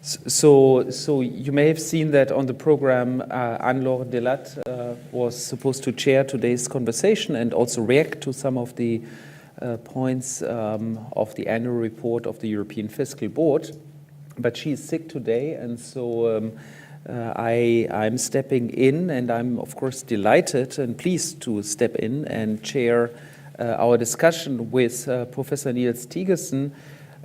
So you may have seen that on the program, Anne-Laure Delatte was supposed to chair today's conversation and also react to some of the points of the annual report of the European Fiscal Board. But she is sick today, and so I'm stepping in, and I'm of course delighted and pleased to step in and chair our discussion with Professor Niels Thygesen.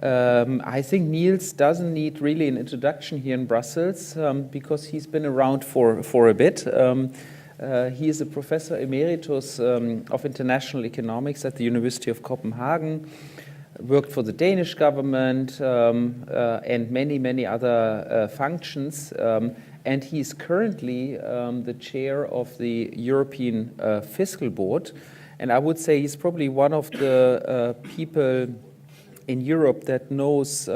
I think Niels doesn't need really an introduction here in Brussels because he's been around for a bit. He is a professor emeritus of international economics at the University of Copenhagen, worked for the Danish government and many other functions. And he's currently the chair of the European Fiscal Board. And I would say he's probably one of the people in Europe that knows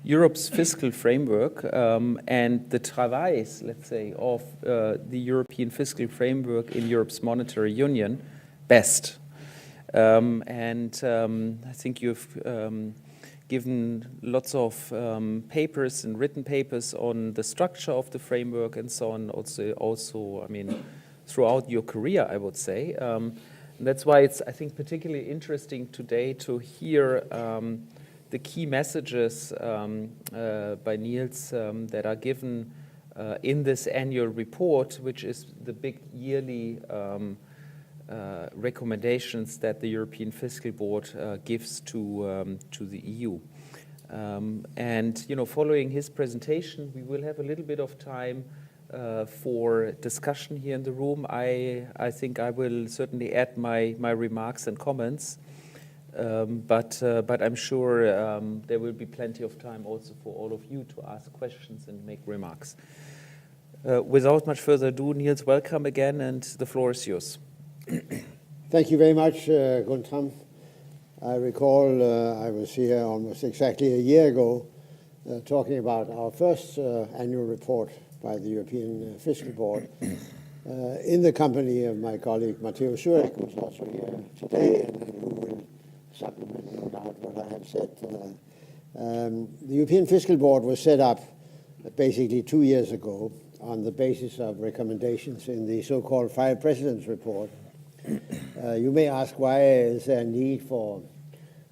Europe's fiscal framework and the travails, let's say, of the European fiscal framework in Europe's monetary union best. I think you've given lots of papers and written papers on the structure of the framework and so on, also, I mean, throughout your career, I would say. That's why it's, I think, particularly interesting today to hear the key messages by Niels that are given in this annual report, which is the big yearly recommendations that the European Fiscal Board gives to the EU. And, you know, following his presentation, we will have a little bit of time for discussion here in the room. I think I will certainly add my remarks and comments, but I'm sure there will be plenty of time also for all of you to ask questions and make remarks. Without much further ado, Niels, welcome again, and the floor is yours. Thank you very much, Guntram. I recall I was here almost exactly a year ago talking about our first annual report by the European Fiscal Board in the company of my colleague Matteo Zurek, who's also here today, and who will supplement no doubt what I have said. The European Fiscal Board was set up basically 2 years ago on the basis of recommendations in the so-called Five Presidents Report. You may ask, why is there a need for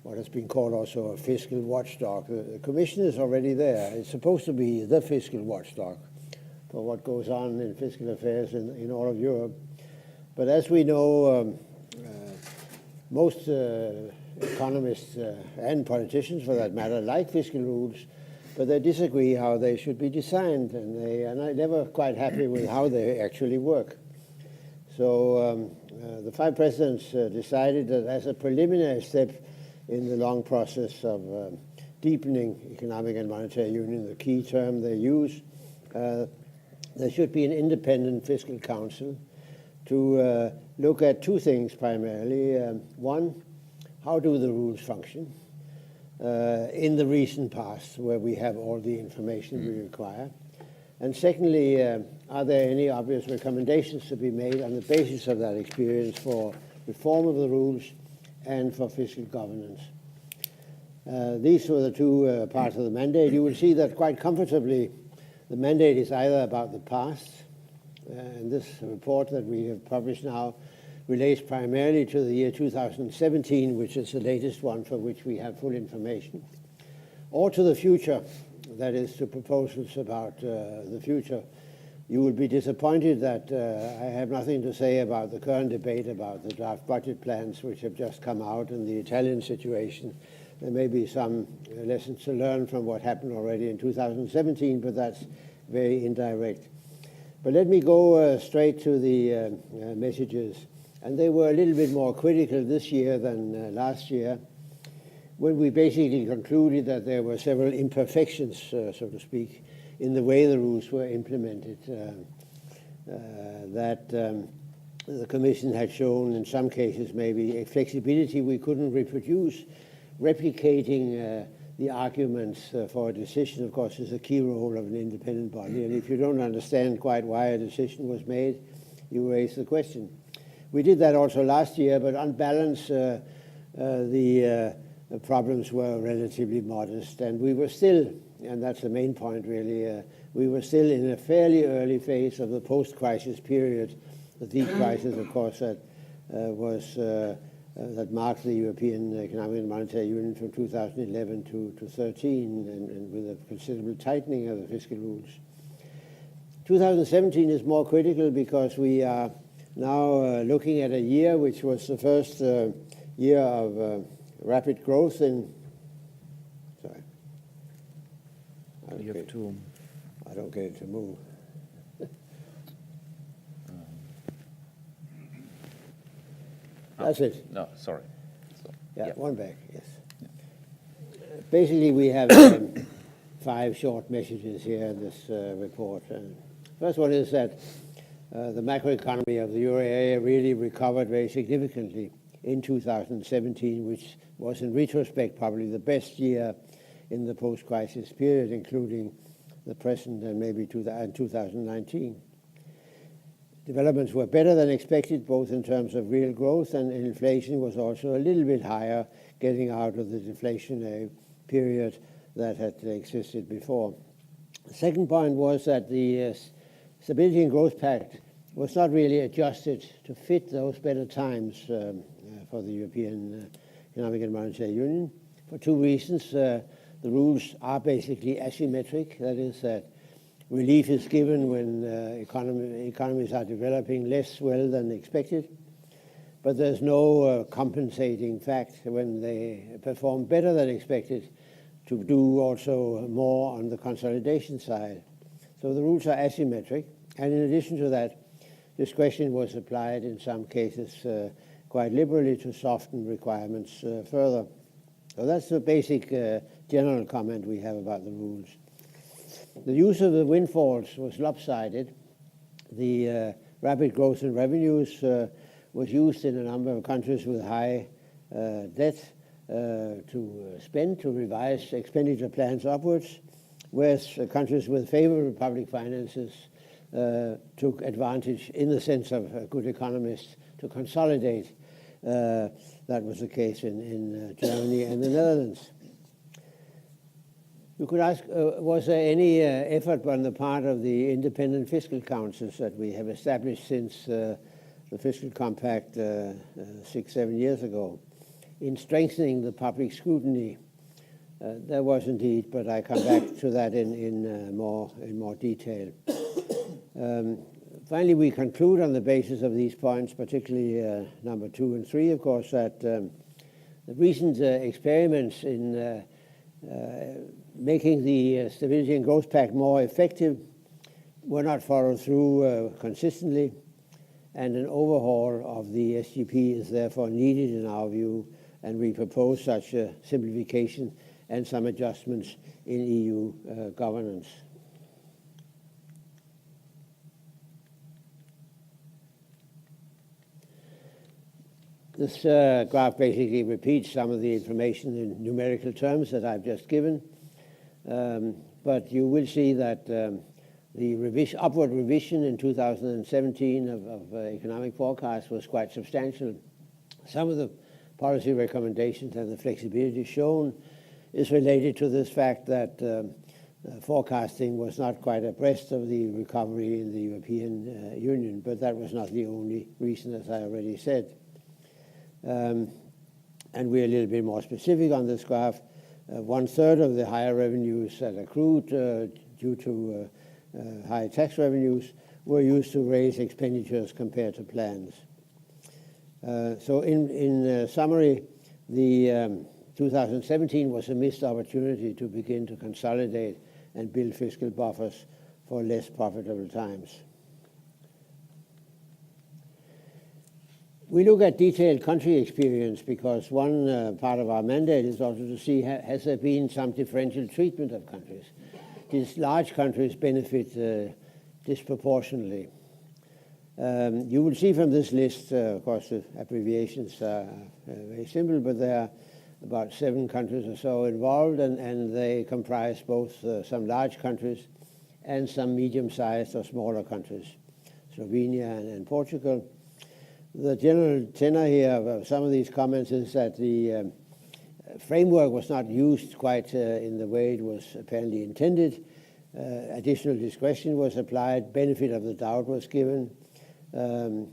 what has been called also a fiscal watchdog? The Commission is already there. It's supposed to be the fiscal watchdog for what goes on in fiscal affairs in all of Europe. But as we know, most economists and politicians, for that matter, like fiscal rules, but they disagree how they should be designed, and they are never quite happy with how they actually work. So the five presidents decided that as a preliminary step in the long process of deepening economic and monetary union, the key term they use, there should be an independent fiscal council to look at two things primarily. One, how do the rules function in the recent past, where we have all the information we require? And secondly, are there any obvious recommendations to be made on the basis of that experience for reform of the rules and for fiscal governance? These were the two parts of the mandate. You will see that quite comfortably the mandate is either about the past, and this report that we have published now relates primarily to the year 2017, which is the latest one for which we have full information, or to the future, that is, to proposals about the future. You will be disappointed that I have nothing to say about the current debate about the draft budget plans which have just come out and the Italian situation. There may be some lessons to learn from what happened already in 2017, but that's very indirect. But let me go straight to the messages. And they were a little bit more critical this year than last year, when we basically concluded that there were several imperfections, so to speak, in the way the rules were implemented, that the Commission had shown in some cases maybe a flexibility we couldn't reproduce. Replicating the arguments for a decision, of course, is a key role of an independent body, and if you don't understand quite why a decision was made, you raise the question. We did that also last year, but on balance, the problems were relatively modest, and we were still and that's the main point really. We were still in a fairly early phase of the post-crisis period. The deep crisis, of course, that marked the European Economic and Monetary Union from 2011 to 13, and with a considerable tightening of the fiscal rules. 2017 is more critical because we are now looking at a year which was the first year of rapid growth in. Sorry. You have to. I don't get it to move. That's it. No, sorry. So, yeah, one back, yes. Yeah. Basically, we have 5 short messages here in this report. First one is that the macroeconomy of the euro area really recovered very significantly in 2017, which was in retrospect probably the best year in the post-crisis period, including the present and maybe 2019. Developments were better than expected, both in terms of real growth, and inflation was also a little bit higher, getting out of the deflationary period that had existed before. The second point was that the Stability and Growth Pact was not really adjusted to fit those better times for the European Economic and Monetary Union for 2 reasons. The rules are basically asymmetric, that is that relief is given when economies are developing less well than expected, but there's no compensating fact when they perform better than expected to do also more on the consolidation side. So the rules are asymmetric, and in addition to that, discretion was applied in some cases quite liberally to soften requirements further. So that's the basic general comment we have about the rules. The use of the windfalls was lopsided. The rapid growth in revenues was used in a number of countries with high debt to spend, to revise expenditure plans upwards, whereas countries with favorable public finances took advantage, in the sense of good economists, to consolidate. That was the case in Germany and the Netherlands. You could ask, was there any effort on the part of the independent fiscal councils that we have established since the Fiscal Compact 6-7 years ago in strengthening the public scrutiny? There was indeed, but I come back to that in more detail. Finally, we conclude on the basis of these points, particularly number 2 and 3, of course, that the recent experiments in making the Stability and Growth Pact more effective were not followed through consistently, and an overhaul of the SGP is therefore needed in our view, and we propose such a simplification and some adjustments in EU governance. This graph basically repeats some of the information in numerical terms that I've just given. But you will see that the upward revision in 2017 of economic forecasts was quite substantial. Some of the policy recommendations and the flexibility shown is related to this fact that forecasting was not quite abreast of the recovery in the European Union, but that was not the only reason, as I already said. And we're a little bit more specific on this graph. 1/3 of the higher revenues that accrued due to high tax revenues were used to raise expenditures compared to plans. So in summary, the 2017 was a missed opportunity to begin to consolidate and build fiscal buffers for less profitable times. We look at detailed country experience because one part of our mandate is also to see has there been some differential treatment of countries. These large countries benefit disproportionately. You will see from this list, of course, the abbreviations are very simple, but there are about 7 countries or so involved, and they comprise both some large countries and some medium-sized or smaller countries, Slovenia and Portugal. The general tenor here of some of these comments is that the framework was not used quite in the way it was apparently intended. Additional discretion was applied, benefit of the doubt was given. The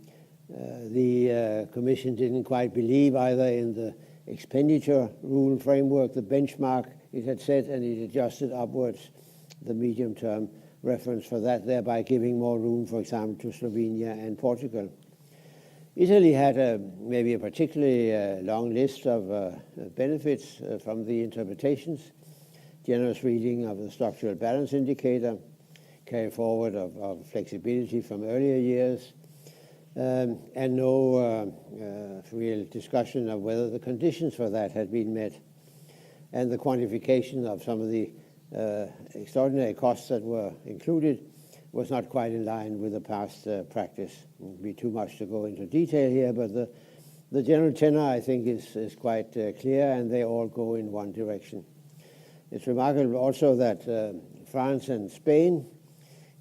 Commission didn't quite believe either in the expenditure rule framework, the benchmark it had set, and it adjusted upwards the medium-term reference for that, thereby giving more room, for example, to Slovenia and Portugal. Italy had maybe a particularly long list of benefits from the interpretations, generous reading of the structural balance indicator, carry forward of flexibility from earlier years, and no real discussion of whether the conditions for that had been met, and the quantification of some of the extraordinary costs that were included was not quite in line with the past practice. It would be too much to go into detail here, but the general tenor, I think, is quite clear, and they all go in one direction. It's remarkable also that France and Spain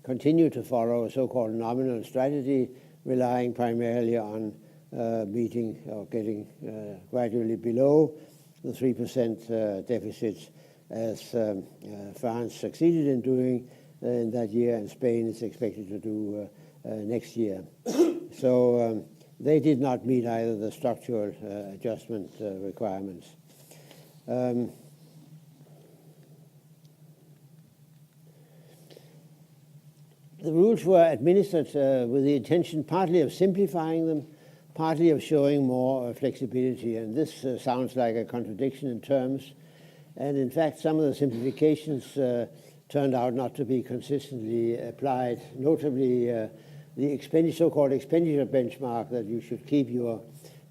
continue to follow a so-called nominal strategy, relying primarily on meeting or getting gradually below the 3% deficits, as France succeeded in doing in that year, and Spain is expected to do next year. So they did not meet either the structural adjustment requirements. The rules were administered with the intention partly of simplifying them, partly of showing more flexibility, and this sounds like a contradiction in terms. And in fact, some of the simplifications turned out not to be consistently applied, notably the so-called expenditure benchmark, that you should keep your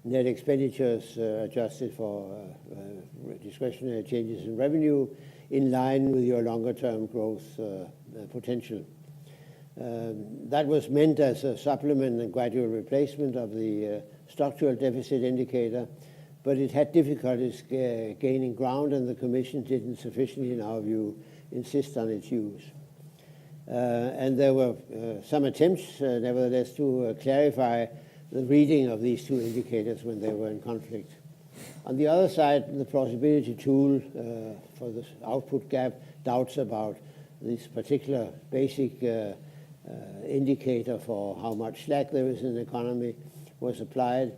net expenditures adjusted for discretionary changes in revenue in line with your longer-term growth potential. That was meant as a supplement and gradual replacement of the structural deficit indicator, but it had difficulties gaining ground, and the Commission didn't sufficiently, in our view, insist on its use. And there were some attempts, nevertheless, to clarify the reading of these two indicators when they were in conflict. On the other side, the plausibility tool for the output gap, doubts about this particular basic indicator for how much slack there is in the economy was applied,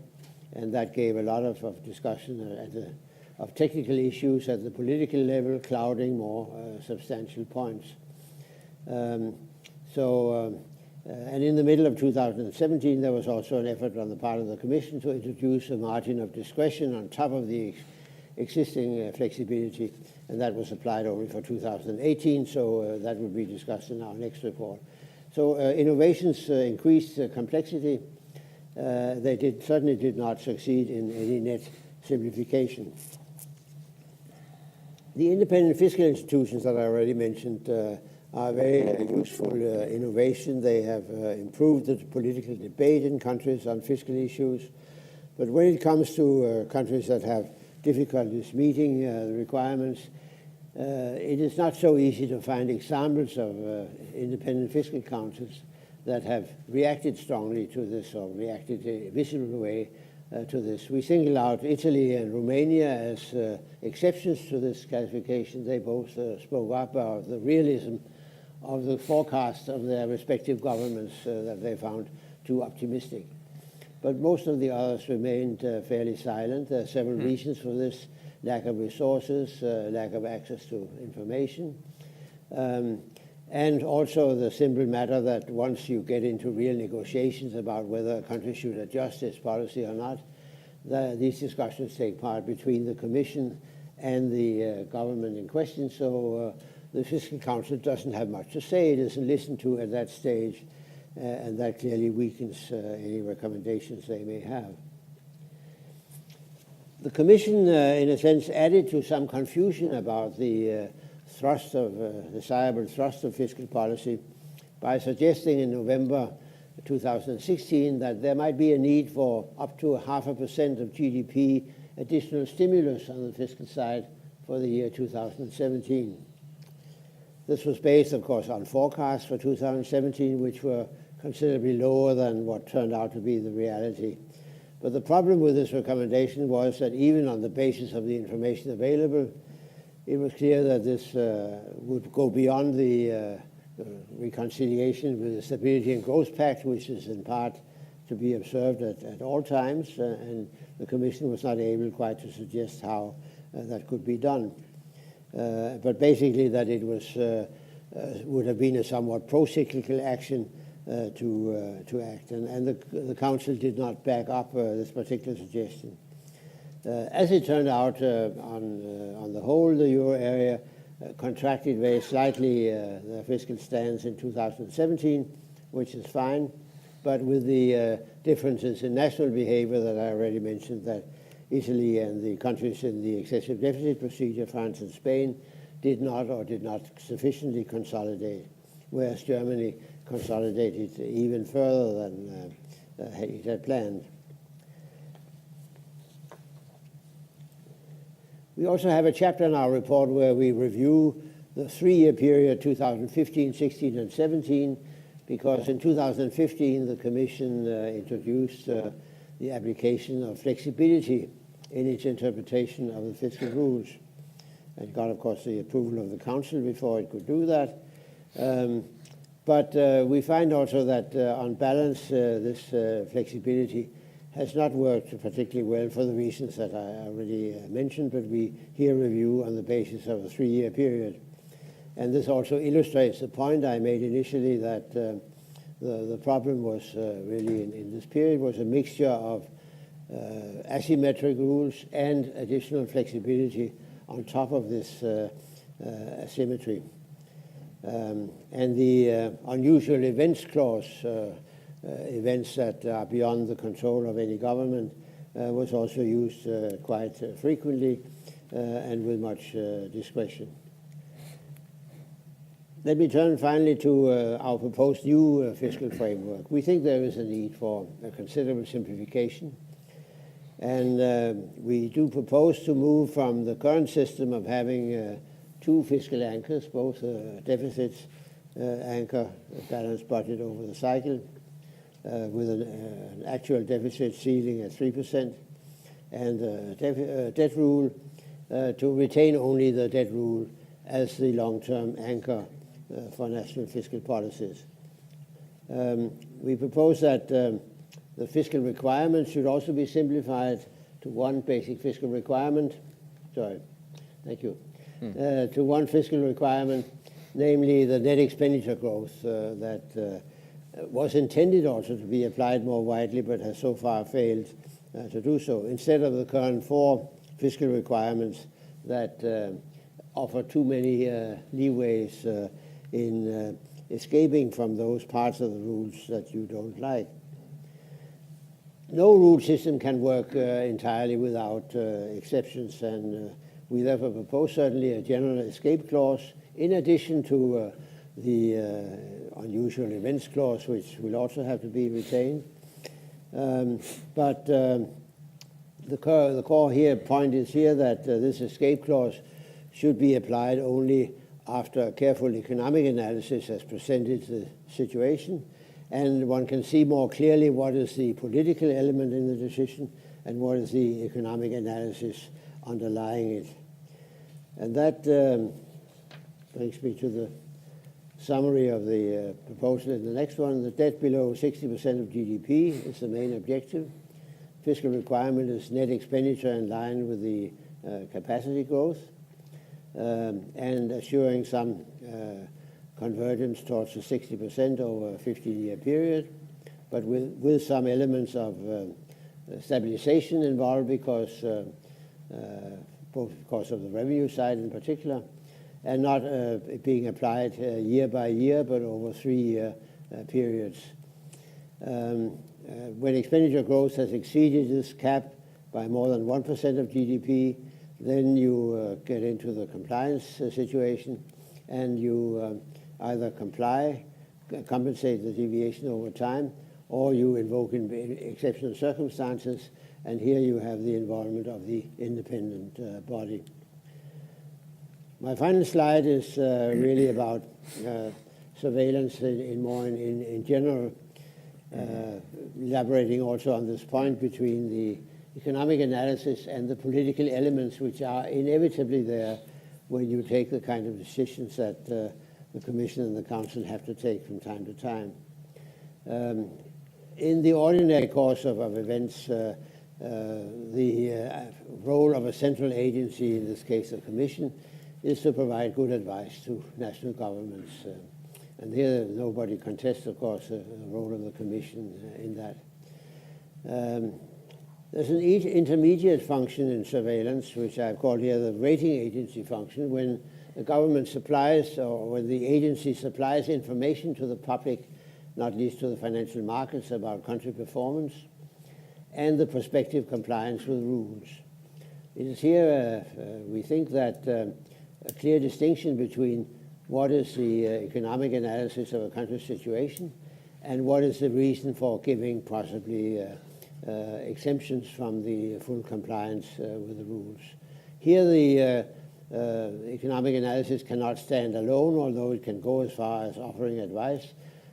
and that gave a lot of discussion of technical issues at the political level, clouding more substantial points. And in the middle of 2017, there was also an effort on the part of the Commission to introduce a margin of discretion on top of the existing flexibility, and that was applied only for 2018, so that will be discussed in our next report. So innovations increased complexity. They certainly did not succeed in any net simplification. The independent fiscal institutions that I already mentioned are very useful innovation. They have improved the political debate in countries on fiscal issues. But when it comes to countries that have difficulties meeting the requirements, it is not so easy to find examples of independent fiscal councils that have reacted strongly to this, or reacted in a visible way to this. We single out Italy and Romania as exceptions to this classification. They both spoke up about the realism of the forecast of their respective governments that they found too optimistic. But most of the others remained fairly silent. There are several reasons for this: lack of resources, lack of access to information, and also the simple matter that once you get into real negotiations about whether a country should adjust its policy or not, these discussions take part between the Commission and the government in question. So the Fiscal Council doesn't have much to say. It isn't listened to at that stage, and that clearly weakens any recommendations they may have. The Commission, in a sense, added to some confusion about the desirable thrust of fiscal policy by suggesting in November 2016 that there might be a need for up to 0.5% of GDP additional stimulus on the fiscal side for the year 2017. This was based, of course, on forecasts for 2017, which were considerably lower than what turned out to be the reality. But the problem with this recommendation was that even on the basis of the information available, it was clear that this would go beyond the reconciliation with the Stability and Growth Pact, which is in part to be observed at all times, and the Commission was not able quite to suggest how that could be done. But basically that it was would have been a somewhat pro-cyclical action to act, and the Council did not back up this particular suggestion. As it turned out, on the whole, the euro area contracted very slightly their fiscal stance in 2017, which is fine, but with the differences in national behavior that I already mentioned, that Italy and the countries in the excessive deficit procedure, France and Spain, did not sufficiently consolidate, whereas Germany consolidated even further than it had planned. We also have a chapter in our report where we review the 3-year period 2015, 16, and 17, because in 2015 the Commission introduced the application of flexibility in its interpretation of the fiscal rules, and got, of course, the approval of the Council before it could do that. But we find also that on balance this flexibility has not worked particularly well for the reasons that I already mentioned, but we here review on the basis of a 3-year period. And this also illustrates the point I made initially, that the problem was really in this period was a mixture of asymmetric rules and additional flexibility on top of this asymmetry. And the unusual events clause, events that are beyond the control of any government, was also used quite frequently and with much discretion. Let me turn finally to our proposed new fiscal framework. We think there is a need for a considerable simplification, and we do propose to move from the current system of having 2 fiscal anchors, both deficits anchor, a balanced budget over the cycle, with an actual deficit ceiling at 3%, and a debt rule, to retain only the debt rule as the long-term anchor for national fiscal policies. We propose that the fiscal requirements should also be simplified to one basic fiscal requirement. Sorry, thank you. To one fiscal requirement, namely the net expenditure growth that was intended also to be applied more widely, but has so far failed to do so, instead of the current 4 fiscal requirements that offer too many leeways in escaping from those parts of the rules that you don't like. No rule system can work entirely without exceptions, and we therefore propose certainly a general escape clause in addition to the unusual events clause, which will also have to be retained. But the core here point is here that this escape clause should be applied only after a careful economic analysis has presented the situation, and one can see more clearly what is the political element in the decision and what is the economic analysis underlying it. And that brings me to the summary of the proposal in the next one. The debt below 60% of GDP is the main objective. Fiscal requirement is net expenditure in line with the capacity growth, and assuring some convergence towards the 60% over a 15-year period, but with some elements of stabilization involved, because both because of the revenue side in particular, and not being applied year by year, but over 3-year periods. When expenditure growth has exceeded this cap by more than 1% of GDP, then you get into the compliance situation, and you either compensate the deviation over time, or you invoke in exceptional circumstances, and here you have the involvement of the independent body. My final slide is really about surveillance in general, elaborating also on this point between the economic analysis and the political elements which are inevitably there when you take the kind of decisions that the Commission and the Council have to take from time to time. In the ordinary course of events, the role of a central agency, in this case the Commission, is to provide good advice to national governments. And here nobody contests, of course, the role of the Commission in that. There's an intermediate function in surveillance, which I've called here the rating agency function, when the government supplies, or when the agency supplies information to the public, not least to the financial markets, about country performance and the prospective compliance with rules. It is here, we think, that a clear distinction between what is the economic analysis of a country's situation and what is the reason for giving possibly exemptions from the full compliance with the rules. Here the economic analysis cannot stand alone, although it can go as far as offering advice,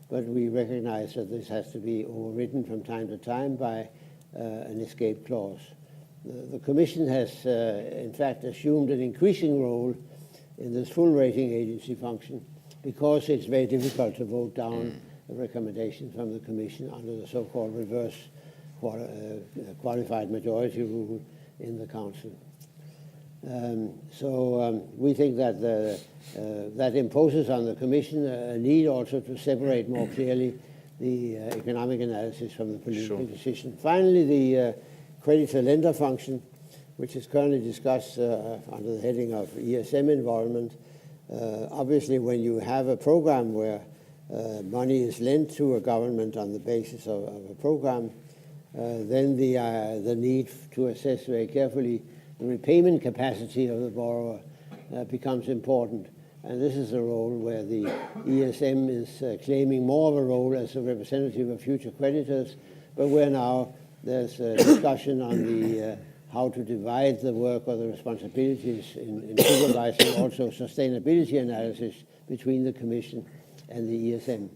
but we recognize that this has to be overridden from time to time by an escape clause. The Commission has, in fact, assumed an increasing role in this full rating agency function because it's very difficult to vote down a recommendation from the Commission under the so-called reverse qualified majority rule in the Council. We think that that imposes on the Commission a need also to separate more clearly the economic analysis from the political decision. Finally, the creditor-lender function, which is currently discussed under the heading of ESM involvement. Obviously, when you have a program where money is lent to a government on the basis of a program, then the need to assess very carefully the repayment capacity of the borrower becomes important. And this is a role where the ESM is claiming more of a role as a representative of future creditors, but where now there's a discussion on the how to divide the work or the responsibilities in supervising also sustainability analysis between the Commission and the ESM.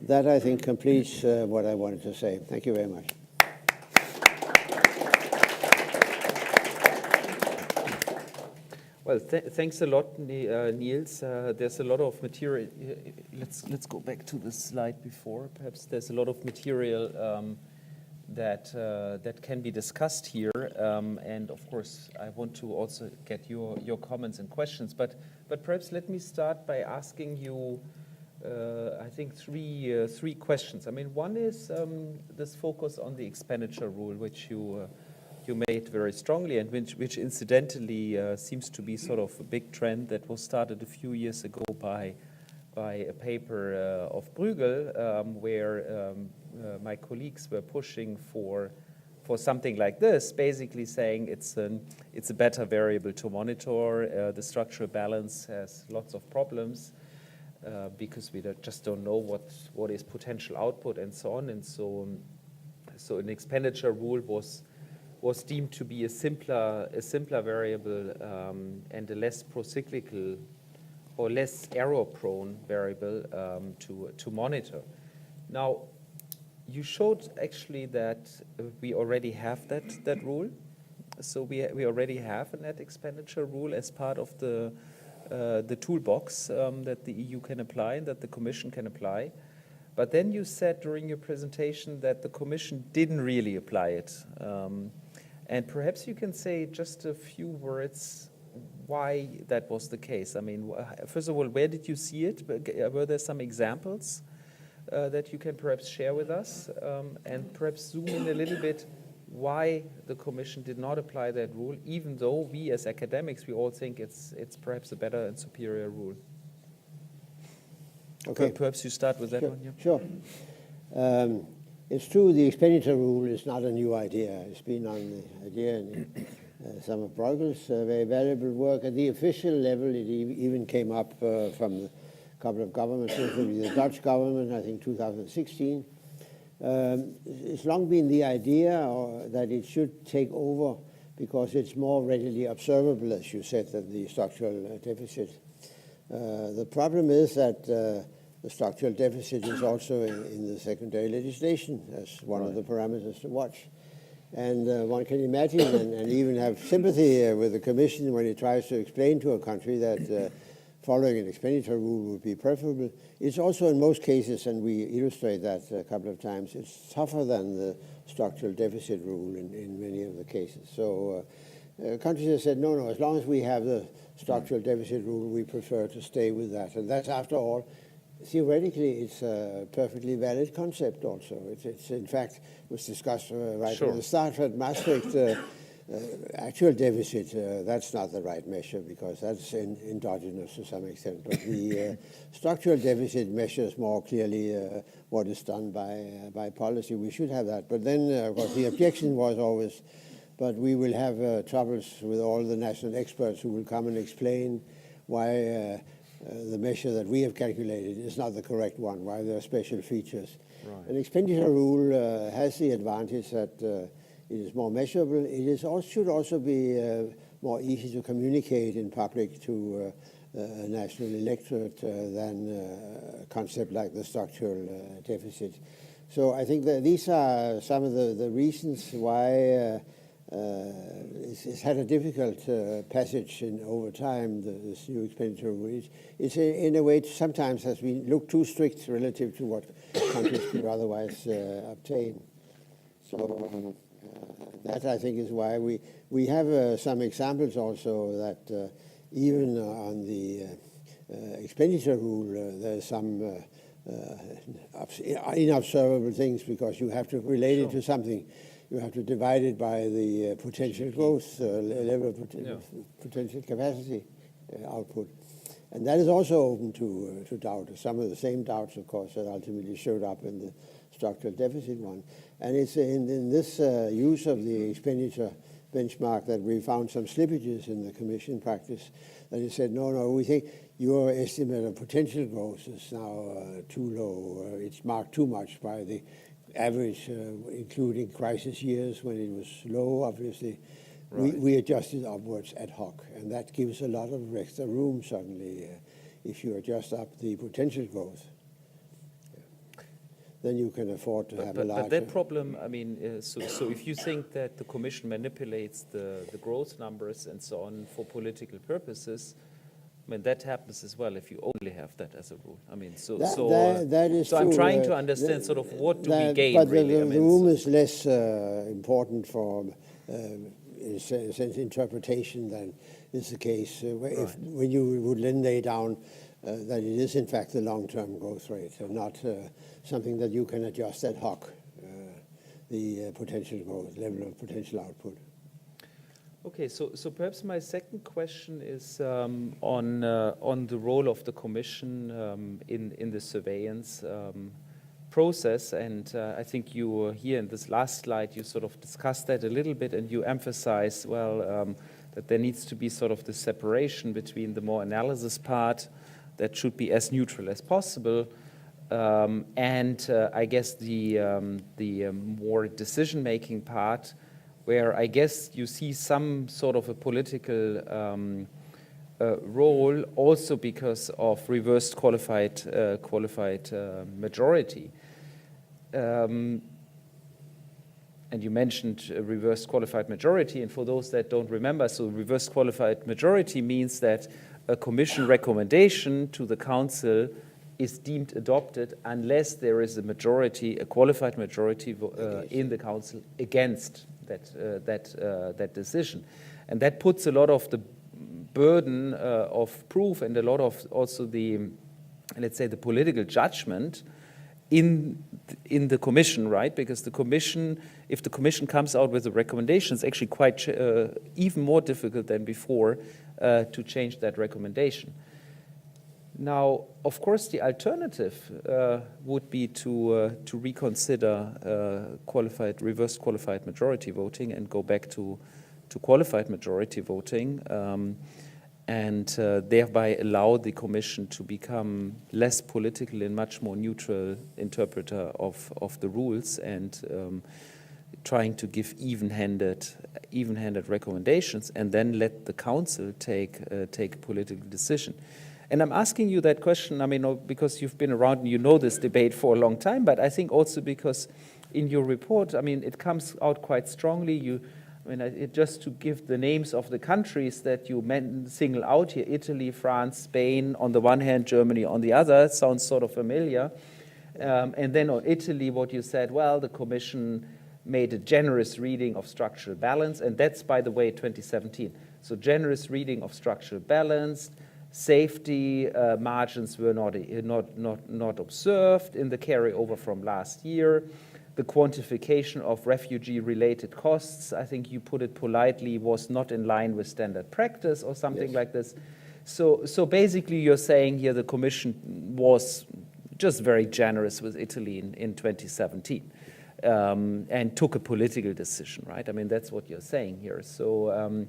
That, I think, completes what I wanted to say. Thank you very much. Well, thanks a lot, Niels. There's a lot of material. Let's go back to the slide before. Perhaps there's a lot of material that can be discussed here, and of course, I want to also get your comments and questions. But perhaps let me start by asking you, I think three questions. I mean, one is this focus on the expenditure rule, which you made very strongly, and which incidentally seems to be sort of a big trend that was started a few years ago by a paper of Bruegel, where my colleagues were pushing for something like this, basically saying it's a better variable to monitor. The structural balance has lots of problems because we just don't know what is potential output and so on. And so an expenditure rule was deemed to be a simpler variable and a less procyclical or less error-prone variable to monitor. Now, you showed actually that we already have that rule. So we already have a net expenditure rule as part of the toolbox that the EU can apply and that the Commission can apply. But then you said during your presentation that the Commission didn't really apply it. And perhaps you can say just a few words why that was the case. I mean, first of all, where did you see it? Were there some examples that you can perhaps share with us? And perhaps zoom in a little bit why the Commission did not apply that rule, even though we as academics, we all think it's perhaps a better and superior rule. Okay. Perhaps you start with that one. Yeah. Sure. It's true, the expenditure rule is not a new idea. It's been on the idea in some of Bruegel's very valuable work. At the official level, it even came up from a couple of governments, including the Dutch government, I think 2016. It's long been the idea that it should take over because it's more readily observable, as you said, than the structural deficit. The problem is that the structural deficit is also in the secondary legislation as one of the parameters to watch. And one can imagine and even have sympathy with the Commission when it tries to explain to a country that following an expenditure rule would be preferable. It's also in most cases, and we illustrate that a couple of times, it's tougher than the structural deficit rule in many of the cases. So countries have said, no, as long as we have the structural deficit rule, we prefer to stay with that. And that's, after all, theoretically, it's a perfectly valid concept also. It's in fact, was discussed right from the start at Maastricht. Actual deficit, that's not the right measure because that's endogenous to some extent. But the structural deficit measures more clearly what is done by policy. We should have that. But then, of course, the objection was always, but we will have troubles with all the national experts who will come and explain why the measure that we have calculated is not the correct one, why there are special features. Right. An expenditure rule has the advantage that it is more measurable. It is should also be more easy to communicate in public to a national electorate than a concept like the structural deficit. So I think that these are some of the reasons why it's had a difficult passage over time, this new expenditure rule. It's in a way sometimes has been looked too strict relative to what countries could otherwise obtain. So that, I think, is why we have some examples also that even on the expenditure rule, there's some inobservable things because you have to relate it to something. You have to divide it by the potential growth level of potential capacity output. And that is also open to doubt. Some of the same doubts, of course, that ultimately showed up in the structural deficit one. And it's in this use of the expenditure benchmark that we found some slippages in the Commission practice, that it said, no, we think your estimate of potential growth is now too low. It's marked too much by the average, including crisis years when it was low, obviously. Right. We adjusted upwards ad hoc, and that gives a lot of extra room suddenly if you adjust up the potential growth. Then you can afford to have a larger... But that problem, I mean, so if you think that the Commission manipulates the growth numbers and so on for political purposes, I mean, that happens as well if you only have that as a rule. I mean, that is so true. I'm trying to understand sort of what do we gain, but really. The room is less important for, in a sense, interpretation than is the case. When you would then lay down that it is, in fact, the long-term growth rate, and not something that you can adjust ad hoc, the potential growth, level of potential output. Okay, so perhaps my second question is on the role of the Commission in the surveillance process, and I think you here in this last slide you sort of discussed that a little bit, and you emphasize that there needs to be sort of the separation between the more analysis part that should be as neutral as possible, and I guess the more decision-making part, where I guess you see some sort of a political role, also because of reversed qualified majority. And you mentioned a reversed qualified majority, and for those that don't remember, so reversed qualified majority means that a Commission recommendation to the Council is deemed adopted unless there is a qualified majority in the Council against that decision. And that puts a lot of the burden of proof and a lot of also the, let's say, the political judgment in the Commission, right? Because the Commission, if the Commission comes out with a recommendation, it's actually quite even more difficult than before to change that recommendation. Now, of course, the alternative would be to reconsider reverse qualified majority voting and go back to qualified majority voting, and thereby allow the Commission to become less political and much more neutral interpreter of the rules, and trying to give even-handed recommendations, and then let the Council take a political decision. And I'm asking you that question, I mean, because you've been around and you know this debate for a long time, but I think also because in your report, I mean, it comes out quite strongly. Just to give the names of the countries that you single out here, Italy, France, Spain, on the one hand, Germany on the other, sounds sort of familiar. And then on Italy, what you said, well, the Commission made a generous reading of structural balance, and that's, by the way, 2017. So generous reading of structural balance, safety margins were not observed in the carryover from last year. The quantification of refugee-related costs, I think you put it politely, was not in line with standard practice or something like this. So basically you're saying here the Commission was just very generous with Italy in 2017 and took a political decision, right? I mean, that's what you're saying here. So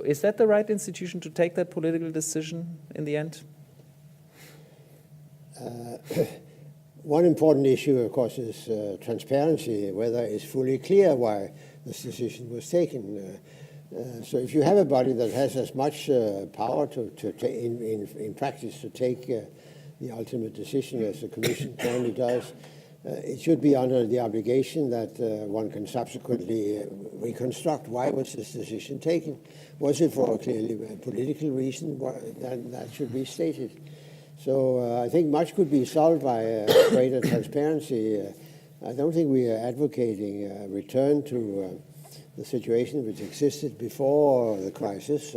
is that the right institution to take that political decision in the end? One important issue, of course, is transparency, whether it's fully clear why this decision was taken. So if you have a body that has as much power in practice to take the ultimate decision as the Commission currently does, it should be under the obligation that one can subsequently reconstruct why was this decision taken. Was it for a clearly political reason? That should be stated. So I think much could be solved by greater transparency. I don't think we are advocating a return to the situation which existed before the crisis,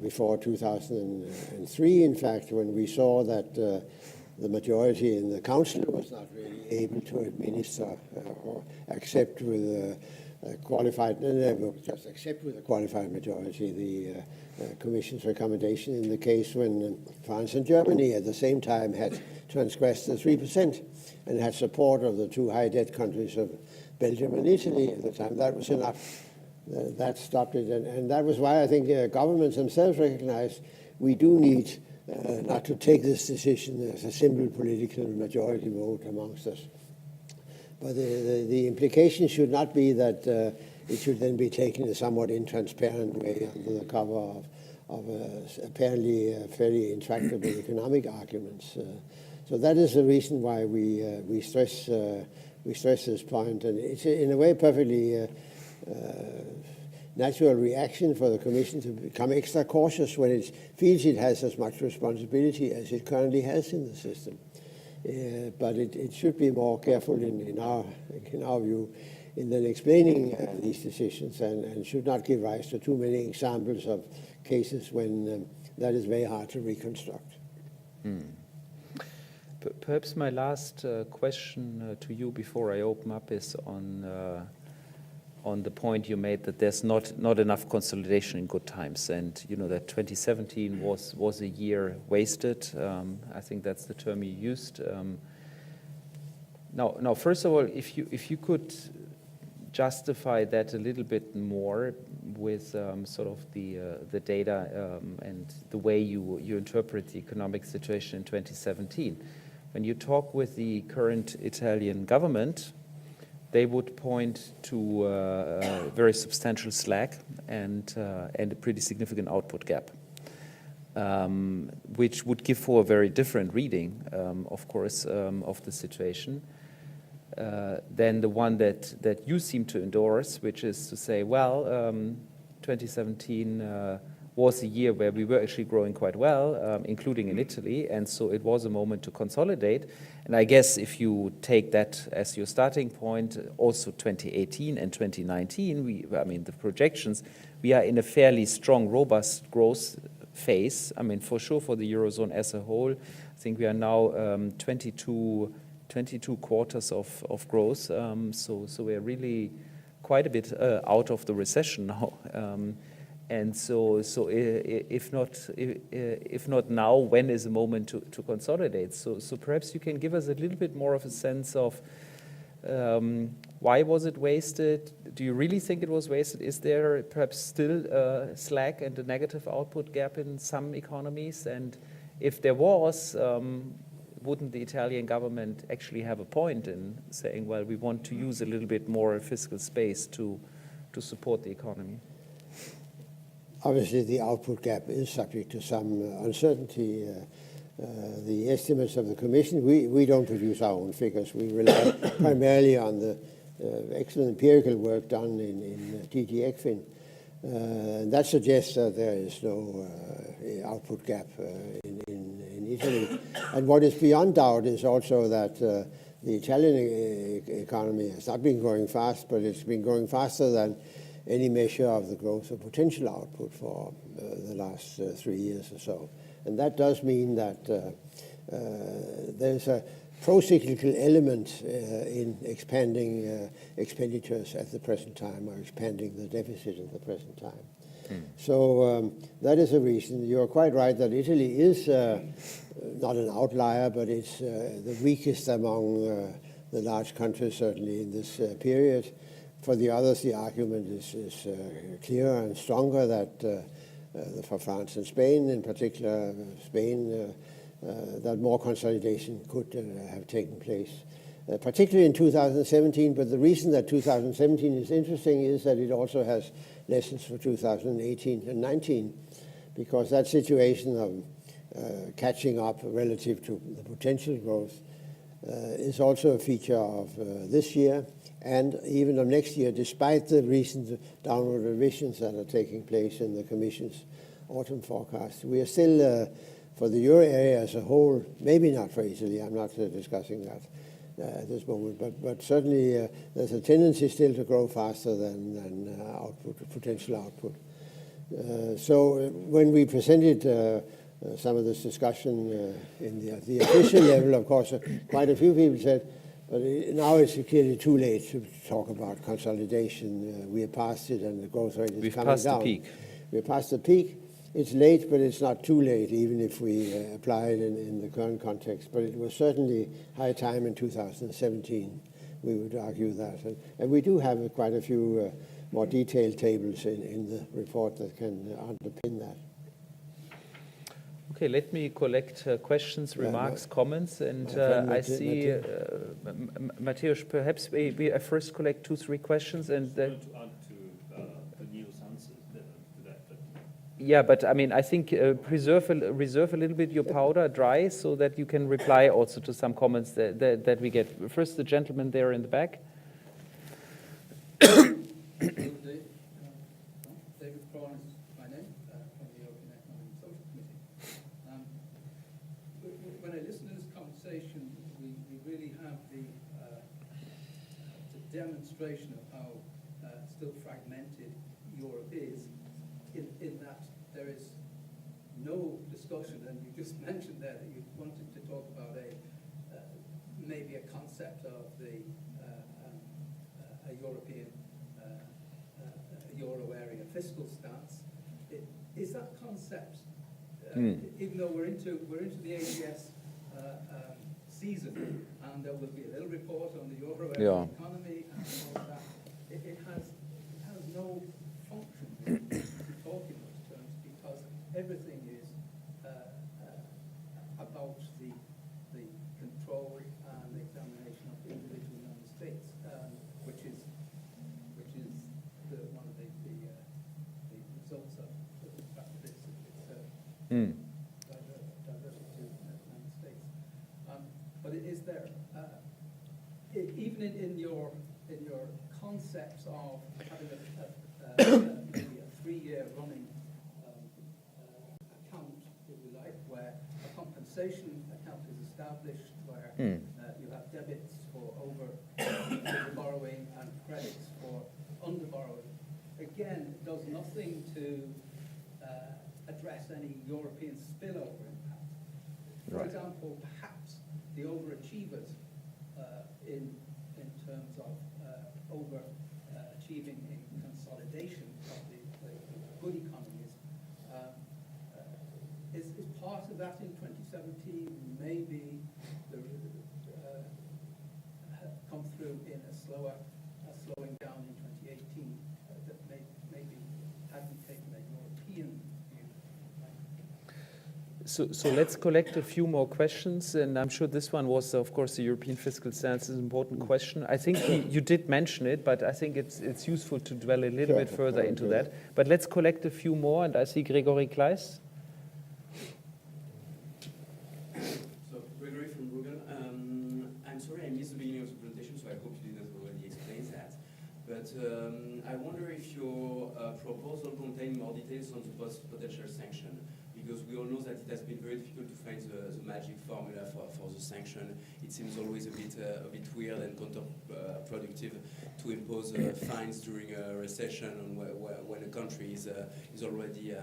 before 2003, in fact, when we saw that the majority in the Council was not really able to administer or accept with qualified majority the Commission's recommendation in the case when France and Germany at the same time had transgressed the 3% and had support of the two high debt countries of Belgium and Italy at the time. That was enough. That stopped it. And that was why I think governments themselves recognized we do need not to take this decision as a simple political majority vote amongst us. But the implication should not be that it should then be taken in a somewhat intransparent way under the cover of apparently fairly intractable economic arguments. So that is the reason why we stress this point, and it's in a way perfectly natural reaction for the Commission to become extra cautious when it feels it has as much responsibility as it currently has in the system. But it should be more careful in our view in then explaining these decisions and should not give rise to too many examples of cases when that is very hard to reconstruct. Perhaps my last question to you before I open up is on the point you made that there's not enough consolidation in good times, and you know that 2017 was a year wasted. I think that's the term you used. Now, first of all, if you could justify that a little bit more with sort of the data and the way you interpret the economic situation in 2017. When you talk with the current Italian government, they would point to a very substantial slack and a pretty significant output gap, which would give for a very different reading, of course, of the situation than the one that you seem to endorse, which is to say, well, 2017 was a year where we were actually growing quite well, including in Italy, and so it was a moment to consolidate. And I guess if you take that as your starting point, also 2018 and 2019, the projections, we are in a fairly strong, robust growth phase. I mean, for sure, for the Eurozone as a whole, I think we are now 22 quarters of growth. So we're really quite a bit out of the recession now. And so if not now, when is the moment to consolidate? So perhaps you can give us a little bit more of a sense of why was it wasted? Do you really think it was wasted? Is there perhaps still a slack and a negative output gap in some economies? And if there was, wouldn't the Italian government actually have a point in saying, well, we want to use a little bit more fiscal space to support the economy? Obviously, the output gap is subject to some uncertainty. The estimates of the Commission, we don't produce our own figures. We rely primarily on the excellent empirical work done in DG ECFIN. That suggests that there is no output gap in Italy. And what is beyond doubt is also that the Italian economy has not been growing fast, but it's been growing faster than any measure of the growth of potential output for the last 3 years or so. And that does mean that there's a pro-cyclical element in expanding expenditures at the present time, or expanding the deficit at the present time. So that is a reason. You're quite right that Italy is not an outlier, but it's the weakest among the large countries, certainly in this period. For the others, the argument is clearer and stronger that for France and Spain, in particular Spain, that more consolidation could have taken place, particularly in 2017. But the reason that 2017 is interesting is that it also has lessons for 2018 and 19, because that situation of catching up relative to the potential growth is also a feature of this year and even of next year, despite the recent downward revisions that are taking place in the Commission's autumn forecast. We are still, for the euro area as a whole, maybe not for Italy, I'm not discussing that at this moment, but certainly there's a tendency still to grow faster than output, potential output. So when we presented some of this discussion in the official level, of course, quite a few people said, but now it's clearly too late to talk about consolidation. We have passed it and the growth rate is coming down. We've passed the peak. We've passed the peak. It's late, but it's not too late, even if we apply it in the current context. But it was certainly high time in 2017, we would argue that. And we do have quite a few more detailed tables in the report that can underpin that. Okay, let me collect questions, remarks, comments, and I see, Mateusz, perhaps we first collect 2-3 questions and then... To add to Neil's answers to that. Yeah, but I mean, I think reserve a little bit your powder dry so that you can reply also to some comments that we get. First, the gentleman there in the back. Demonstration of how still fragmented Europe is, in that there is no discussion, and you just mentioned there that you wanted to talk about maybe a concept of the a European euro area fiscal stance. Is that concept, even though we're into the AGS season, and there will be a little report on the euro area economy and all of that, it has no function to talk in those terms, because everything is about the control and examination of individual member states, which is one of the results of the fact that it's diversity of member states. But it is there. Even in your concepts of having maybe a 3-year running account, if you like, where a compensation account is established, where you have debits for over borrowing and credits for under borrowing, again, it does nothing to address any European spillover impact. For example, perhaps the overachievers in terms of overachieving in consolidation of the good economies is part of that in 2017. Maybe come through in a slowing down in 2018 that maybe hadn't taken a European view. So let's collect a few more questions, and I'm sure this one was, of course, the European fiscal stance is an important question. I think you did mention it, but I think it's useful to dwell a little bit further into that. But let's collect a few more, and I see Gregory Kleiss. So, Gregory from Google. I'm sorry I missed the beginning of the presentation, so I hope you didn't already explain that. But I wonder if your proposal contains more details on the potential sanction, because we all know that it has been very difficult to find the magic formula for the sanction. It seems always a bit weird and counterproductive to impose fines during a recession when a country is already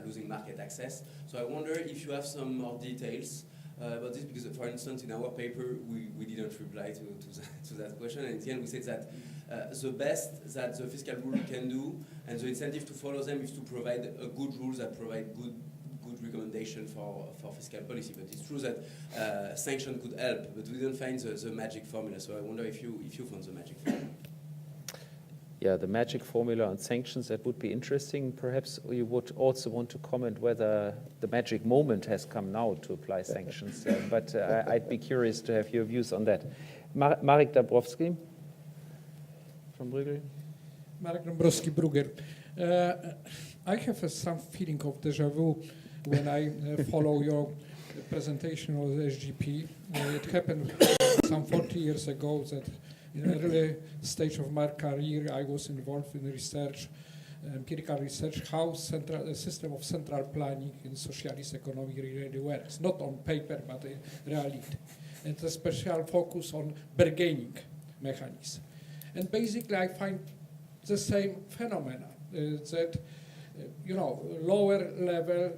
losing market access. So I wonder if you have some more details about this, because, for instance, in our paper, we didn't reply to that question, and in the end we said that the best that the fiscal rule can do, and the incentive to follow them, is to provide a good rules that provide good recommendation for fiscal policy. But it's true that sanction could help, but we didn't find the magic formula. So I wonder if you found the magic formula. Yeah, the magic formula on sanctions, that would be interesting. Perhaps you would also want to comment whether the magic moment has come now to apply sanctions. But I'd be curious to have your views on that. Marek Dabrowski from Bruegel. Marek Dąbrowski, Bruegel. I have some feeling of deja vu when I follow your presentation of the SGP. It happened some 40 years ago that in the early stage of my career I was involved in research, empirical research, how a system of central planning in socialist economy really works, not on paper but in reality. And a special focus on bargaining mechanism. And basically I find the same phenomena, that lower level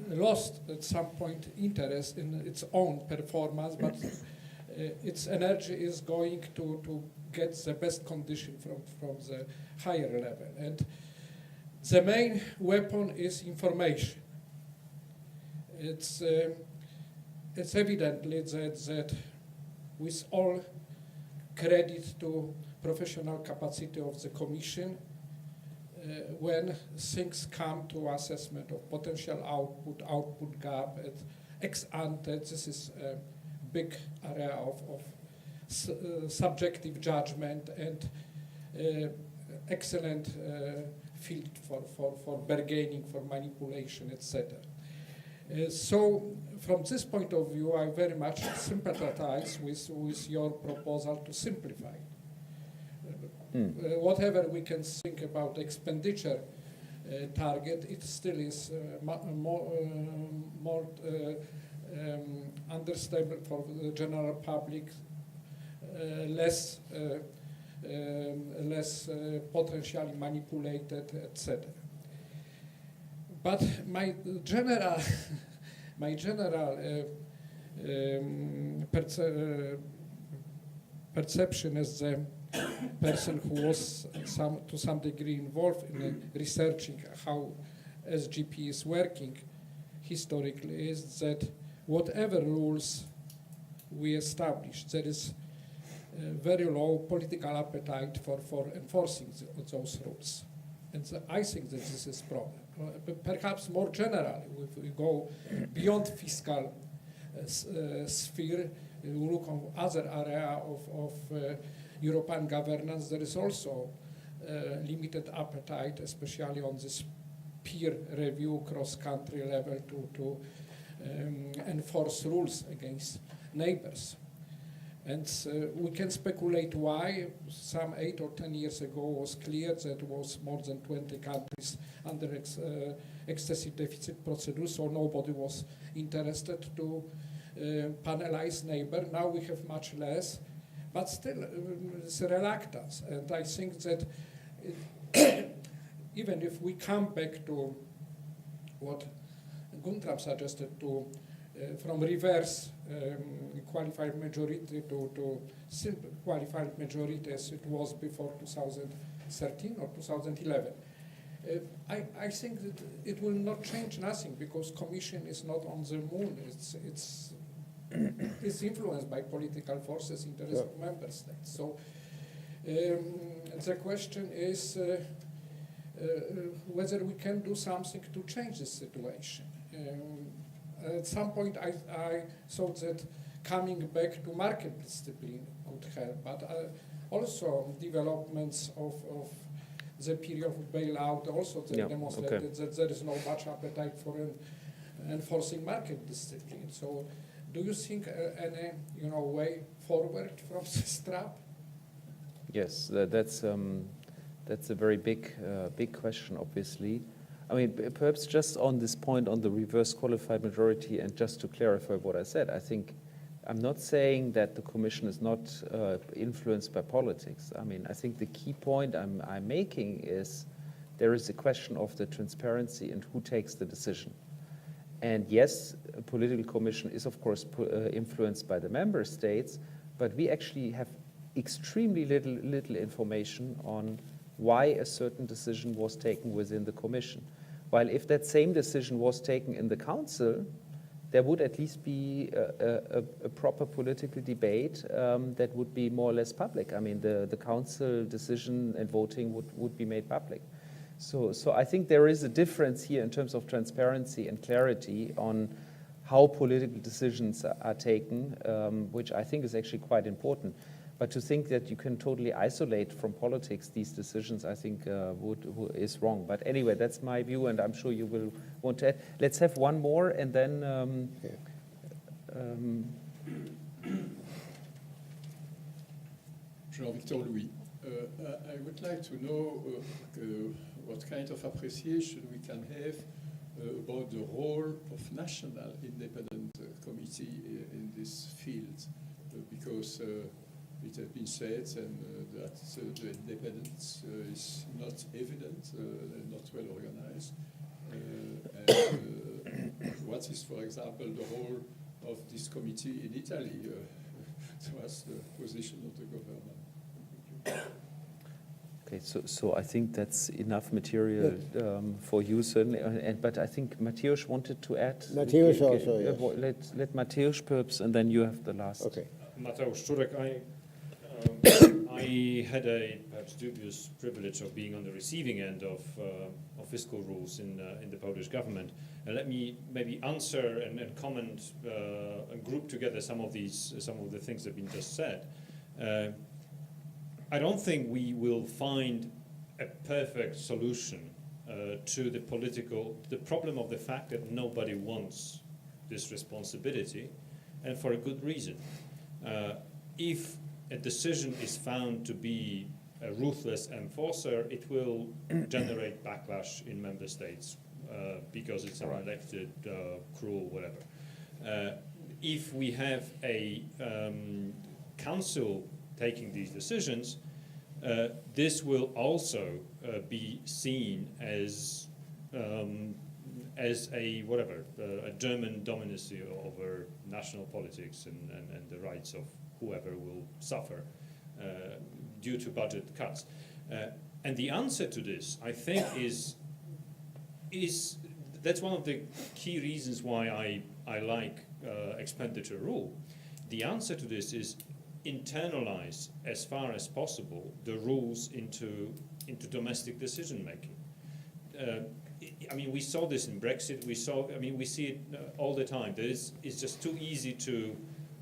lost at some point interest in its own performance, but its energy is going to get the best condition from the higher level. And the main weapon is information. It's evidently that with all credit to professional capacity of the Commission, when things come to assessment of potential output gap at ex ante, this is a big area of subjective judgment and excellent field for bargaining, for manipulation, etc. So from this point of view, I very much sympathize with your proposal to simplify. Whatever we can think about expenditure target, it still is more understandable for the general public, less potentially manipulated, etc. But my general perception as the person who was to some degree involved in researching how SGP is working historically is that whatever rules we establish, there is very low political appetite for enforcing those rules. And so I think that this is a problem. Perhaps more generally, if we go beyond fiscal sphere, we look on other area of European governance, there is also limited appetite, especially on this peer review cross-country level to enforce rules against neighbors. And we can speculate why. Some 8 or 10 years ago was clear that was more than 20 countries under excessive deficit procedure, so nobody was interested to penalize neighbor. Now we have much less, but still it's a reluctance. And I think that even if we come back to what Guntram suggested, to from reverse qualified majority to simple qualified majority as it was before 2013 or 2011. I think that it will not change nothing, because Commission is not on the moon. It's influenced by political forces, interests of member states. So the question is whether we can do something to change this situation. at some point I thought that coming back to market discipline could help, but also developments of the period of bailout also demonstrated that there is no much appetite for enforcing market discipline. So, do you think any way forward from this trap? Yes, that's a very big question, obviously. I mean, perhaps just on this point on the reverse qualified majority, and just to clarify what I said, I think I'm not saying that the Commission is not influenced by politics. I mean, I think the key point I'm making is there is a question of the transparency and who takes the decision. And yes, a political commission is, of course, influenced by the member states, but we actually have extremely little information on why a certain decision was taken within the Commission. While if that same decision was taken in the Council, there would at least be a proper political debate that would be more or less public. I mean, the Council decision and voting would be made public. So I think there is a difference here in terms of transparency and clarity on how political decisions are taken, which I think is actually quite important. But to think that you can totally isolate from politics these decisions, I think is wrong. But anyway, that's my view, and I'm sure you will want to add. Let's have one more, and then... Jean-Victor Louis. I would like to know what kind of appreciation we can have about the role of national independent committee in this field, because it has been said that the independence is not evident, not well organized. What is, for example, the role of this committee in Italy? What's the position of the government? Okay, so I think that's enough material for you, certainly. But I think Mateusz wanted to add. Mateusz also, yes. Let Mateusz perhaps, and then you have the last. Okay. Mateusz Szczurek, I had a perhaps dubious privilege of being on the receiving end of fiscal rules in the Polish government. And let me maybe answer and comment and group together some of the things that have been just said. I don't think we will find a perfect solution to the problem of the fact that nobody wants this responsibility, and for a good reason. If a decision is found to be a ruthless enforcer, it will generate backlash in member states because it's unelected, cruel, whatever. If we have a council taking these decisions, this will also be seen as a German dominacy over national politics and the rights of whoever will suffer due to budget cuts. And the answer to this, I think, is that's one of the key reasons why I like expenditure rule. The answer to this is internalize as far as possible the rules into domestic decision making. I mean, we saw this in Brexit. We see it all the time. It's just too easy to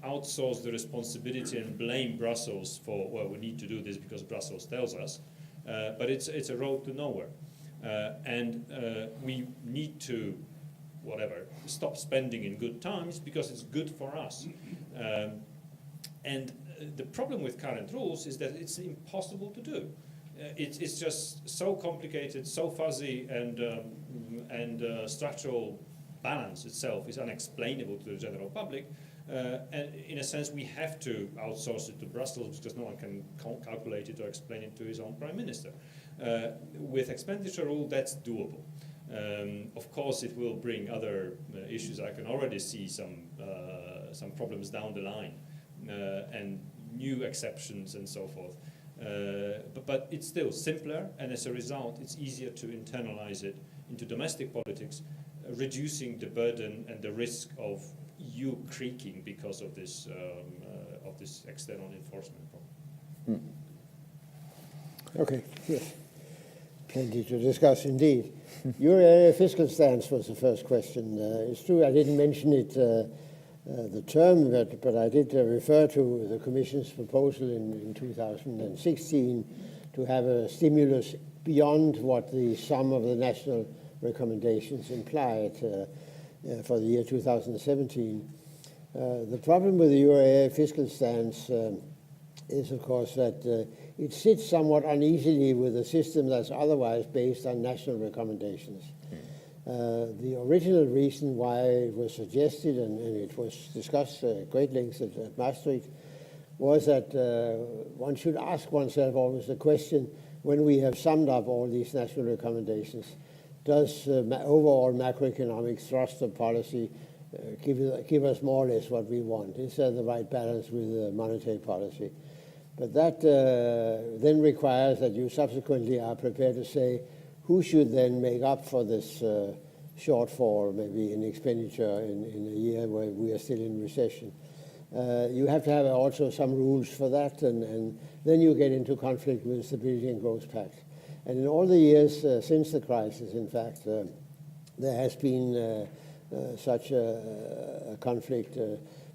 outsource the responsibility and blame Brussels for, well, we need to do this because Brussels tells us. But it's a road to nowhere. And we need to, stop spending in good times because it's good for us. And the problem with current rules is that it's impossible to do. It's just so complicated, so fuzzy, and structural balance itself is unexplainable to the general public. And in a sense, we have to outsource it to Brussels because no one can calculate it or explain it to his own prime minister. With expenditure rule, that's doable. Of course, it will bring other issues. I can already see some problems down the line and new exceptions and so forth. But it's still simpler, and as a result, it's easier to internalize it into domestic politics, reducing the burden and the risk of you creaking because of this external enforcement problem. Okay, yes. Plenty to discuss indeed. Euro area fiscal stance was the first question. It's true I didn't mention it, the term, but I did refer to the Commission's proposal in 2016 to have a stimulus beyond what the sum of the national recommendations implied for the year 2017. The problem with the euro area fiscal stance is, of course, that it sits somewhat uneasily with a system that's otherwise based on national recommendations. The original reason why it was suggested, and it was discussed at great lengths at Maastricht, was that one should ask oneself always the question, when we have summed up all these national recommendations, does overall macroeconomic thrust of policy give us more or less what we want? Is there the right balance with monetary policy? But that then requires that you subsequently are prepared to say who should then make up for this shortfall, maybe in expenditure in a year where we are still in recession. You have to have also some rules for that, and then you get into conflict with the Stability and Growth Pact. And in all the years since the crisis, in fact, there has been such a conflict.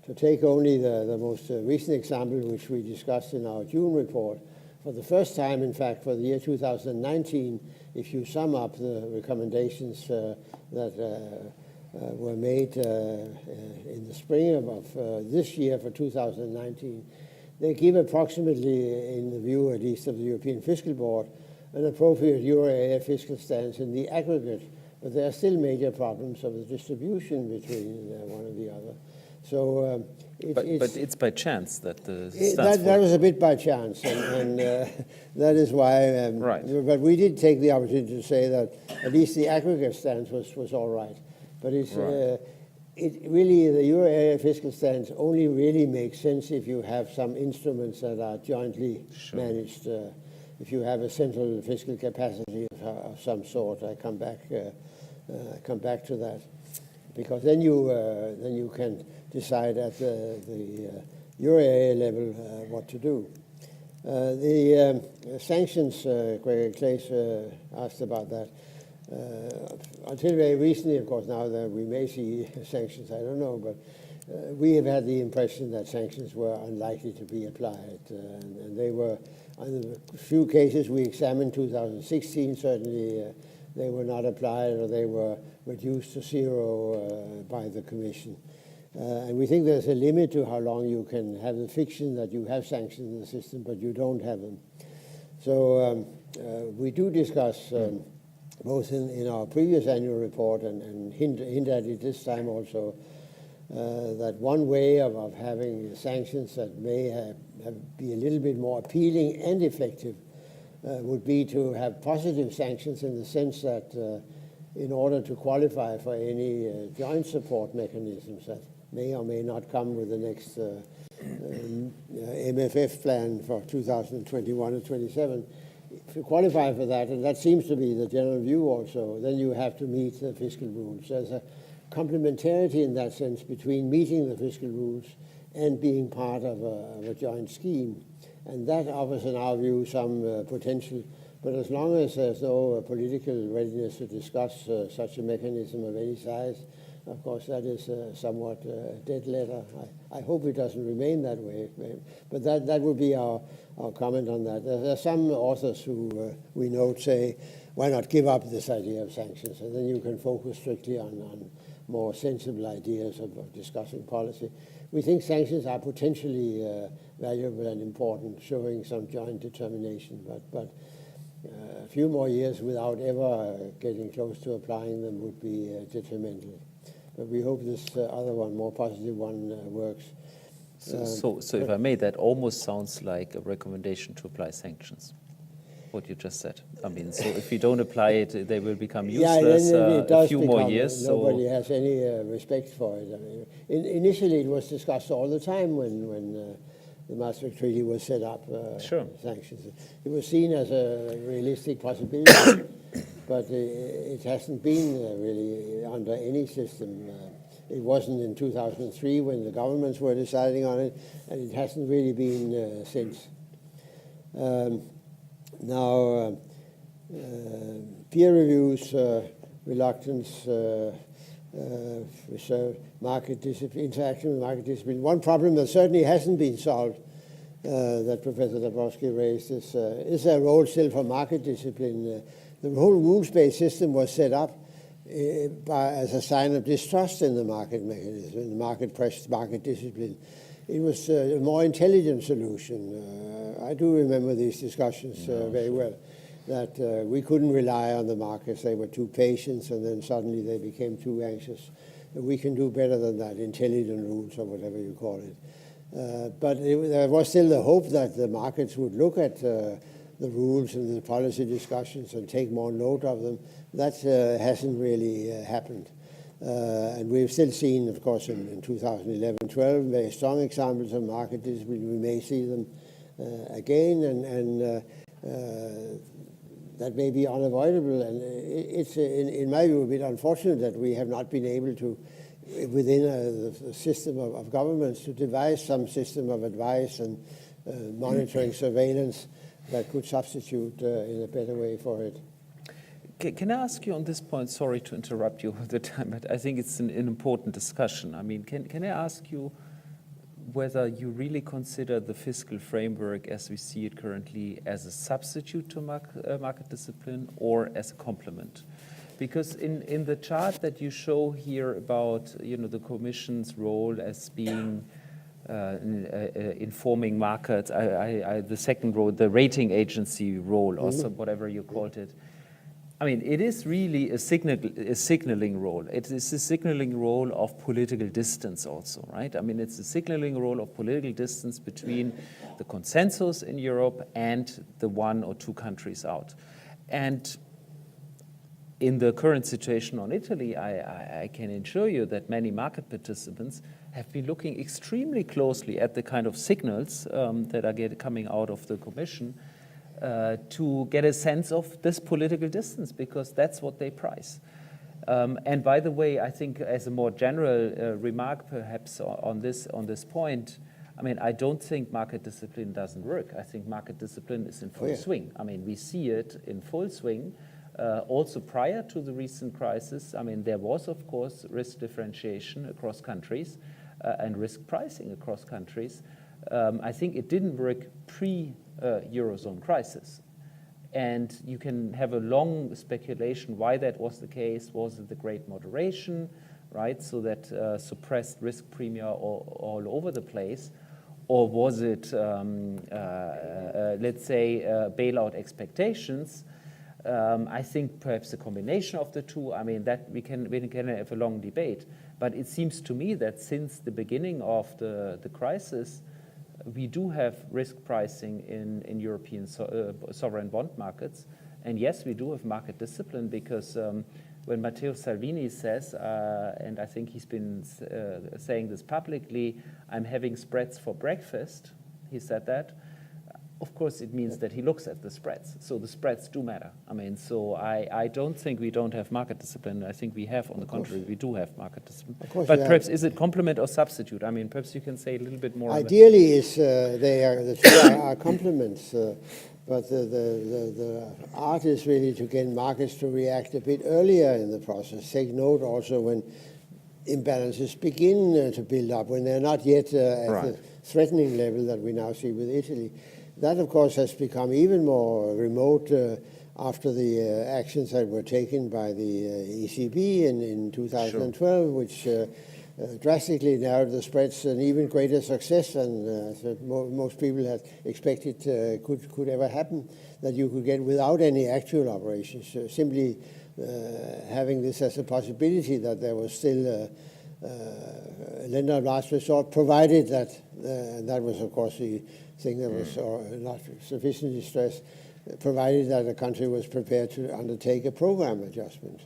To take only the most recent example, which we discussed in our June report, for the first time, in fact, for the year 2019, if you sum up the recommendations that were made in the spring of this year for 2019, they give approximately, in the view at least of the European Fiscal Board, an appropriate euro area fiscal stance in the aggregate. But there are still major problems of the distribution between one and the other. So but it's by chance that the stance that was a bit by chance, and that is why. Right. But we did take the opportunity to say that at least the aggregate stance was all right. But it's it really, the euro area fiscal stance only really makes sense if you have some instruments that are jointly managed. If you have a central fiscal capacity of some sort, I come back to that, because then you can decide at the euro area level what to do. The sanctions, Greg Claes asked about that. Until very recently, of course, now that we may see sanctions, I don't know, but we have had the impression that sanctions were unlikely to be applied, and they were, in the few cases we examined, 2016, certainly they were not applied, or they were reduced to zero by the Commission. And we think there's a limit to how long you can have the fiction that you have sanctions in the system, but you don't have them. So we do discuss, both in our previous annual report and hint at it this time also, that one way of having sanctions that may be a little bit more appealing and effective would be to have positive sanctions, in the sense that in order to qualify for any joint support mechanisms that may or may not come with the next MFF plan for 2021 and 27, if you qualify for that, and that seems to be the general view also, then you have to meet the fiscal rules. There's a complementarity in that sense between meeting the fiscal rules and being part of a joint scheme. And that offers, in our view, some potential. But as long as there's no political readiness to discuss such a mechanism of any size, of course, that is somewhat a dead letter. I hope it doesn't remain that way. But that would be our comment on that. There are some authors who we note say, why not give up this idea of sanctions? And then you can focus strictly on more sensible ideas of discussing policy. We think sanctions are potentially valuable and important, showing some joint determination. But a few more years without ever getting close to applying them would be detrimental. But we hope this other one, more positive one, works. So if I may, that almost sounds like a recommendation to apply sanctions, what you just said. I mean, so if you don't apply it, they will become useless a few more years. Nobody has any respect for it. I mean, initially, it was discussed all the time when the Maastricht Treaty was set up. Sanctions. It was seen as a realistic possibility, but it hasn't been really under any system. It wasn't in 2003 when the governments were deciding on it, and it hasn't really been since. Now, peer reviews, reluctance, market discipline, interaction with market discipline. One problem that certainly hasn't been solved, that Professor Dabrowski raised, is there a role still for market discipline? The whole rules-based system was set up as a sign of distrust in the market mechanism, in the market press, market discipline. It was a more intelligent solution. I do remember these discussions very well, that we couldn't rely on the markets. They were too patient, and then suddenly they became too anxious. We can do better than that, intelligent rules or whatever you call it. But there was still the hope that the markets would look at the rules and the policy discussions and take more note of them. That hasn't really happened. And we've still seen, of course, in 2011-12, very strong examples of market discipline. We may see them again, and that may be unavoidable. And it's, in my view, a bit unfortunate that we have not been able to, within the system of governments, to devise some system of advice and monitoring surveillance that could substitute in a better way for it. Can I ask you on this point, sorry to interrupt you all the time, but I think it's an important discussion. I mean, can I ask you whether you really consider the fiscal framework as we see it currently as a substitute to market discipline or as a complement? Because in the chart that you show here about the Commission's role as being informing markets, the second role, the rating agency role, or whatever you called it. I mean, it is really a signaling role. It is a signaling role of political distance also, right? I mean, it's a signaling role of political distance between the consensus in Europe and the one or two countries out. And in the current situation on Italy, I can assure you that many market participants have been looking extremely closely at the kind of signals that are coming out of the Commission to get a sense of this political distance, because that's what they price. And by the way, I think as a more general remark perhaps on this point, I mean, I don't think market discipline doesn't work. I think market discipline is in full swing. I mean, we see it in full swing. Also prior to the recent crisis, I mean, there was, of course, risk differentiation across countries and risk pricing across countries. I think it didn't work pre-Eurozone crisis. And you can have a long speculation why that was the case. Was it the great moderation, right? So that suppressed risk premia all over the place. Or was it, let's say, bailout expectations? I think perhaps a combination of the two. I mean, that we can have a long debate. But it seems to me that since the beginning of the crisis, we do have risk pricing in European sovereign bond markets. And yes, we do have market discipline, because when Matteo Salvini says, and I think he's been saying this publicly, I'm having spreads for breakfast, he said that, of course it means that he looks at the spreads. So the spreads do matter. I mean, so I don't think we don't have market discipline. I think we have, on the contrary, we do have market discipline. But perhaps is it complement or substitute? I mean, perhaps you can say a little bit more. Ideally, the two are complements. But the art is really to get markets to react a bit earlier in the process. Take note also when imbalances begin to build up, when they're not yet at the threatening level that we now see with Italy. That, of course, has become even more remote after the actions that were taken by the ECB in 2012, which drastically narrowed the spreads, an even greater success than most people had expected could ever happen, that you could get without any actual operations, simply having this as a possibility that there was still a lender of last resort, provided that, that was of course the thing that was not sufficiently stressed, provided that the country was prepared to undertake a program adjustment.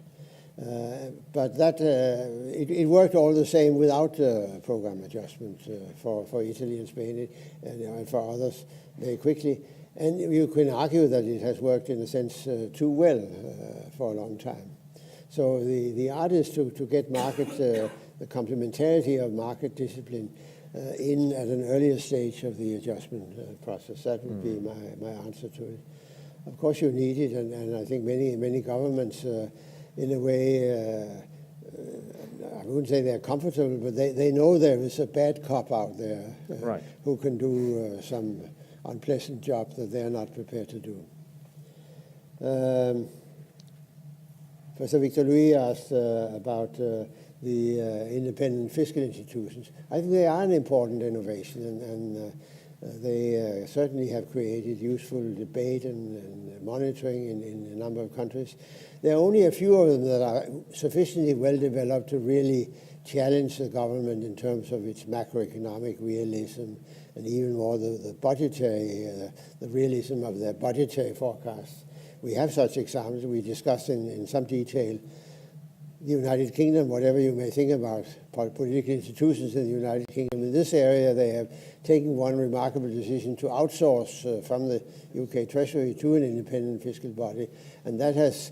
But that it worked all the same without program adjustment for Italy and Spain and for others very quickly. And you can argue that it has worked in a sense too well for a long time. So the art is to get market, the complementarity of market discipline in at an earlier stage of the adjustment process. That would be my answer to it. Of course you need it, and I think many governments, in a way, I wouldn't say they're comfortable, but they know there is a bad cop out there Right. who can do some unpleasant job that they're not prepared to do. Professor Victor Louis asked about the independent fiscal institutions. I think they are an important innovation, and they certainly have created useful debate and monitoring in a number of countries. There are only a few of them that are sufficiently well developed to really challenge the government in terms of its macroeconomic realism, and even more the budgetary, the realism of their budgetary forecasts. We have such examples we discussed in some detail. The United Kingdom, whatever you may think about political institutions in the United Kingdom, in this area they have taken one remarkable decision to outsource from the UK Treasury to an independent fiscal body, and that has,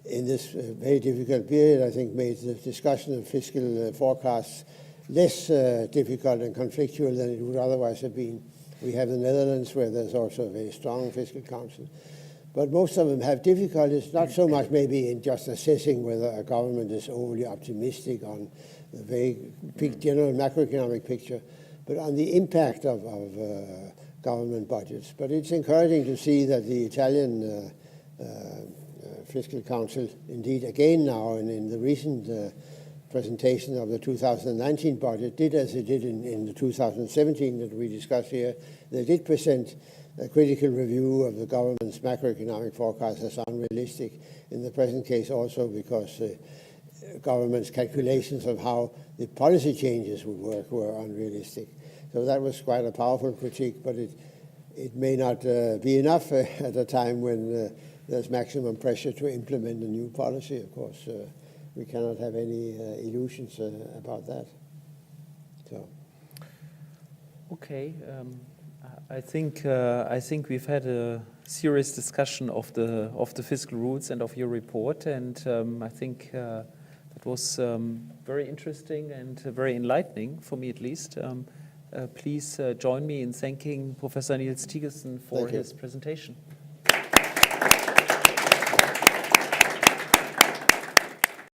in this very difficult period, I think made the discussion of fiscal forecasts less difficult and conflictual than it would otherwise have been. We have the Netherlands, where there's also a very strong fiscal council. But most of them have difficulties, not so much maybe in just assessing whether a government is overly optimistic on the very big general macroeconomic picture, but on the impact of government budgets. But it's encouraging to see that the Italian Fiscal Council, indeed again now, and in the recent presentation of the 2019 budget, did as it did in the 2017 that we discussed here. They did present a critical review of the government's macroeconomic forecast as unrealistic, in the present case also because government's calculations of how the policy changes would work were unrealistic. So that was quite a powerful critique, but it may not be enough at a time when there's maximum pressure to implement a new policy. Of course, we cannot have any illusions about that. So. Okay. I think we've had a serious discussion of the fiscal rules and of your report, and I think that was very interesting and very enlightening for me, at least. Please join me in thanking Professor Niels Thygesen for his presentation.